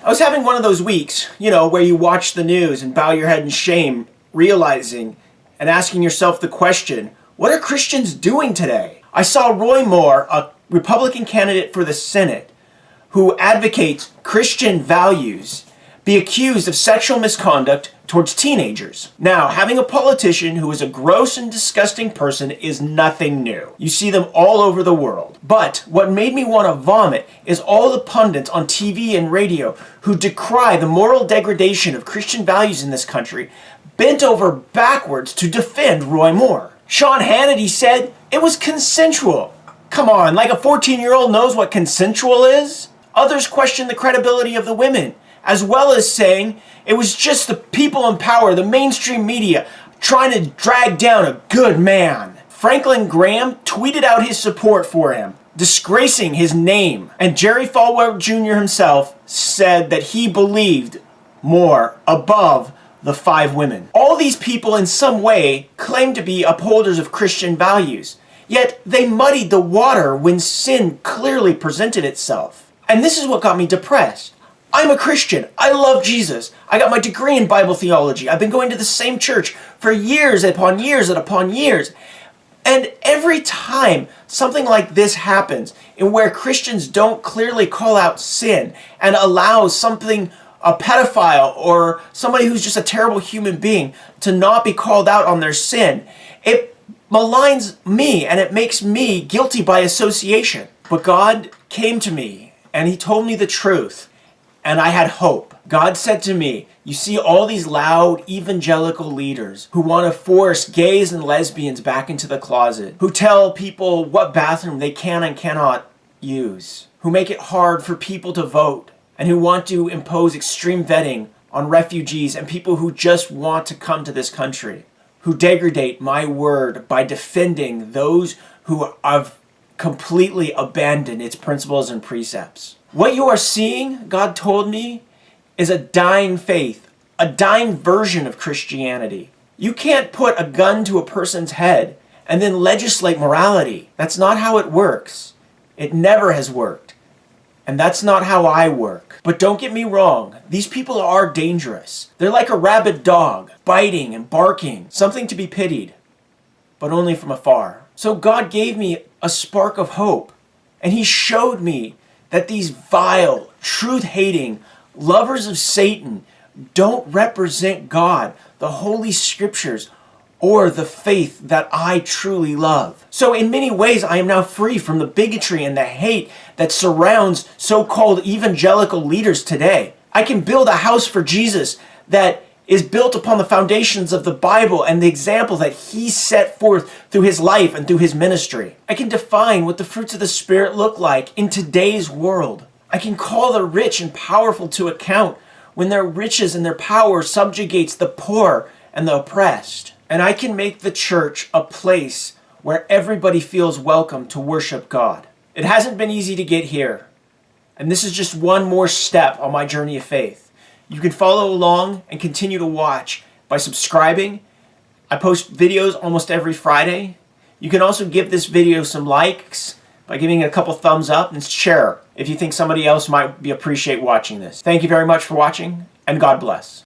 I was having one of those weeks, where you watch the news and bow your head in shame, realizing and asking yourself the question, what are Christians doing today? I saw Roy Moore, a Republican candidate for the Senate, who advocates Christian values, be accused of sexual misconduct towards teenagers. Now, having a politician who is a gross and disgusting person is nothing new. You see them all over the world. But what made me want to vomit is all the pundits on TV and radio who decry the moral degradation of Christian values in this country bent over backwards to defend Roy Moore. Sean Hannity said it was consensual. Come on, like a 14-year-old knows what consensual is? Others question the credibility of the women, as well as saying it was just the people in power, the mainstream media, trying to drag down a good man. Franklin Graham tweeted out his support for him, disgracing his name. And Jerry Falwell Jr. himself said that he believed Moore above the 5 women. All these people in some way claim to be upholders of Christian values, yet they muddied the water when sin clearly presented itself. And this is what got me depressed. I'm a Christian. I love Jesus. I got my degree in Bible theology. I've been going to the same church for years upon years and upon years. And every time something like this happens, in where Christians don't clearly call out sin and allow something, a pedophile or somebody who's just a terrible human being, to not be called out on their sin, it maligns me and it makes me guilty by association. But God came to me and He told me the truth. And I had hope. God said to me, you see all these loud evangelical leaders who want to force gays and lesbians back into the closet, who tell people what bathroom they can and cannot use, who make it hard for people to vote, and who want to impose extreme vetting on refugees and people who just want to come to this country, who degrade my word by defending those who have completely abandoned its principles and precepts. What you are seeing, God told me, is a dying faith, a dying version of Christianity. You can't put a gun to a person's head and then legislate morality. That's not how it works. It never has worked. And that's not how I work. But don't get me wrong, these people are dangerous. They're like a rabid dog, biting and barking, something to be pitied, but only from afar. So God gave me a spark of hope, and He showed me that these vile, truth-hating, lovers of Satan don't represent God, the Holy Scriptures, or the faith that I truly love. So in many ways, I am now free from the bigotry and the hate that surrounds so-called evangelical leaders today. I can build a house for Jesus that is built upon the foundations of the Bible and the example that He set forth through His life and through His ministry. I can define what the fruits of the Spirit look like in today's world. I can call the rich and powerful to account when their riches and their power subjugates the poor and the oppressed. And I can make the church a place where everybody feels welcome to worship God. It hasn't been easy to get here, and this is just one more step on my journey of faith. You can follow along and continue to watch by subscribing. I post videos almost every Friday. You can also give this video some likes by giving it a couple thumbs up and share if you think somebody else might appreciate watching this. Thank you very much for watching, and God bless.